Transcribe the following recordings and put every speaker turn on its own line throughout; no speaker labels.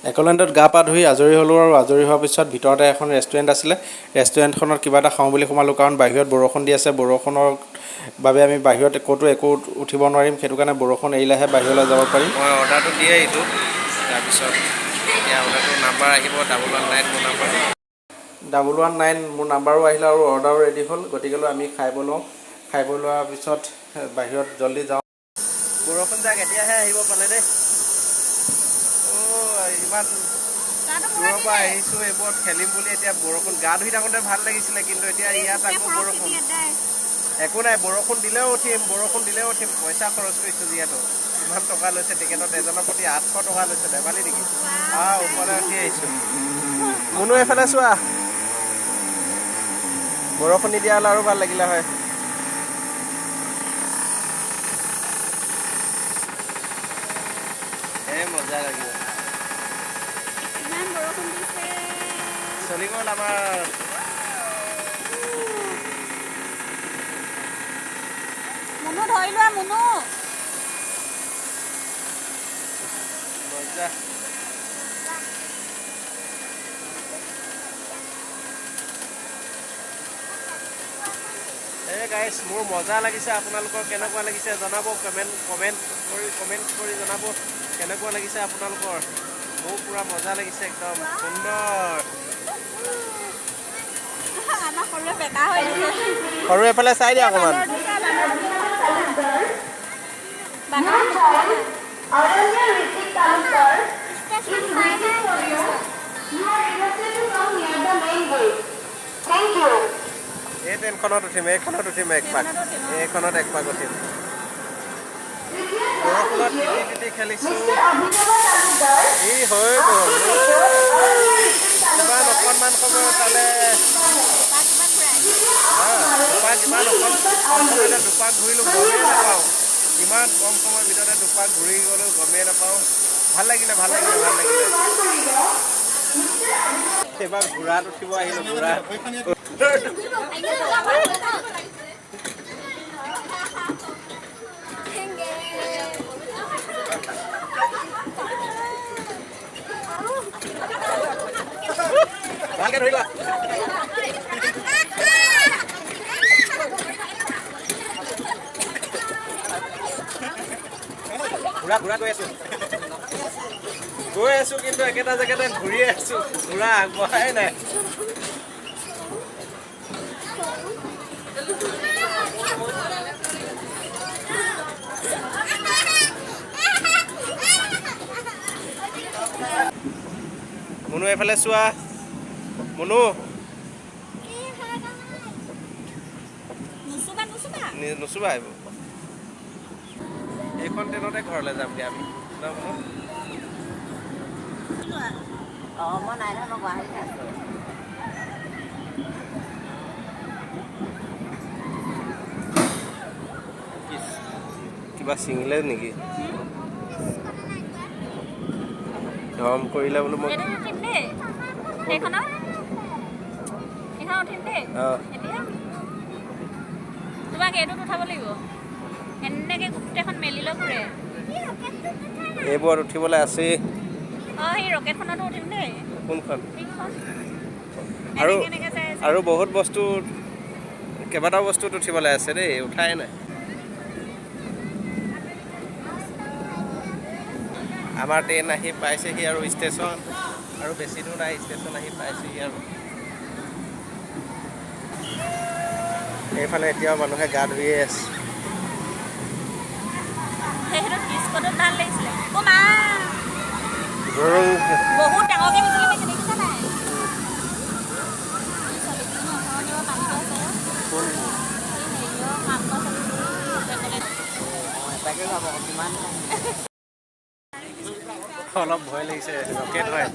একলেণ্ডত গা পা ধুই আজৰি হ'লোঁ আৰু আজৰি হোৱাৰ পিছত ভিতৰতে এখন ৰেষ্টুৰেণ্ট আছিলে। ৰেষ্টুৰেণ্টখনত কিবা এটা খাওঁ বুলি সোমালোঁ, কাৰণ বাহিৰত বৰষুণ দি আছে। বৰষুণৰ বাবে আমি বাহিৰত ক'তো একো উঠিব নোৱাৰিম, সেইটো কাৰণে বৰষুণ এৰিলেহে বাহিৰলৈ যাব পাৰিম। মই অৰ্ডাৰটো দি আহিলোঁ, তাৰপিছত এতিয়া অৰ্ডাৰটোৰ নাম্বাৰ আহিব, 119 মোৰ নাম্বাৰ। 119 মোৰ নাম্বাৰো আহিলে আৰু অৰ্ডাৰো ৰেডি হ'ল। গতিকেলৈ আমি খাই বৈ লওঁ। খাই বৈ লোৱাৰ পিছত বাহিৰত জল্দি যাওঁ। বৰষুণ যাক এতিয়াহে আহিব পালে দেই। ইমান দূৰৰ পৰা আহিছোঁ এইবোৰত খেলিম বুলি, এতিয়া বৰষুণ গা ধুই থাকোঁতে ভাল লাগিছিলে, কিন্তু এতিয়া ইয়াত আকৌ বৰষুণ। একো নাই, বৰষুণ দিলেও উঠিম, পইচা খৰচ কৰিছোঁ যিহেতু। ইমান টকা লৈছে টিকেটত, এজনৰ প্ৰতি 800 টকা লৈছে, ধেমালি নেকি? ওপৰলৈ উঠি আহিছোঁ। মুনু এইফালে চোৱা, বৰষুণ নিদিয়া হ'লে আৰু ভাল লাগিলে হয়। মজা লাগিব। চলি গ'ল আমাৰ।
মুনু ধৰি লোৱা, মুনু
মজা। গাইছ, মোৰ মজা লাগিছে। আপোনালোকৰ কেনেকুৱা লাগিছে জনাব, কমেণ্ট কৰি জনাব কেনেকুৱা লাগিছে আপোনালোকৰ। মোৰ পূৰা মজা লাগিছে, একদম সুন্দৰ। সৰু এফালে চাই দিয়া অকণমান। এই ট্ৰেইনখনত উঠিম, এইখনত উঠিম, এইখনত এক পাক উঠিম। বৰষুণত তিতি খেলিছোঁ। ই হৈ গ'ল কিমান অকণমান সময় পালে। কিমান অকণ সময়তে দুপাক ঘূৰিলোঁ, গমেই নাপাওঁ। ইমান কম সময়ৰ ভিতৰতে দুপাক ঘূৰি গ'লোঁ, গমেই নাপাওঁ। ভাল লাগিলে। এইবাৰ ঘোঁৰাত উঠিব আহিলোঁ, ঘোঁৰা। ভালকে ধৰিবা। ঘোঁৰা গৈ আছোঁ কিন্তু একেটা জেগাতে ঘূৰিয়ে আছোঁ। ঘোঁৰা আগবঢ়াই নাই। মুনু এইফালে চোৱা, মুনু নুচুবা এইবোৰ। এইখন ট্ৰেইনতে ঘৰলৈ যাম দিয়া আমি। কিবা ছিঙিলে নেকি? ধৰম কৰিলে বোলো মোক।
তোমাক এইটোত উঠাব লাগিব, এনেকৈ গোটেইখন মেলি লৈ ঘূৰে।
এইবোৰত উঠিবলৈ আছেই।
সেই ৰকেটখনতো উঠিম দেই।
কোনখন? আৰু বহুত বস্তু, কেইবাটাও বস্তুত উঠিবলৈ আছে দেই, উঠাই নাই। আমাৰ ট্ৰেইন আহি পাইছেহি আৰু ষ্টেচন, আৰু বেছি দূৰ নাই, ষ্টেচন আহি পাইছেহি আৰু। এইফালে এতিয়াও মানুহে গা ধুয়ে আছে।
বহুত ডাঙৰকে বিজুলী মাৰিছে, দেখিছা নাই?
অলপ ভয় লাগিছে, ৰকেট হয়।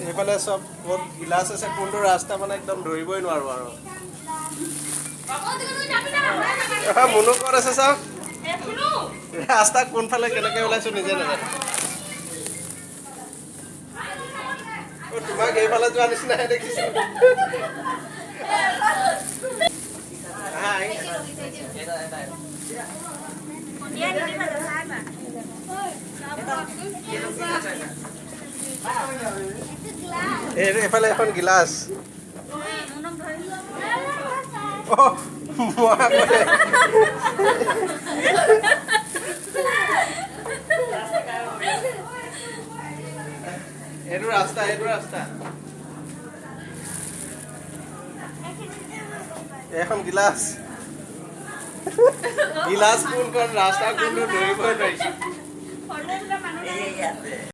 এইফালে চব বহুত গিলাচ আছে, কোনটো ৰাস্তা মানে একদম ধৰিবই নোৱাৰো আৰু। মুনু ক'ত আছে চাওক। ৰাস্তা কোনফালে কেনেকৈ ওলাইছো নিজে নাজানো। তোমাক এইফালে যোৱা নিচিনাহে দেখিছো। এইফালে এখন গিলাচ। এইটো ৰাস্তা এখন গিলাচ কোনখন ৰাস্তা কোনটো ধৰিবই নোৱাৰিছো।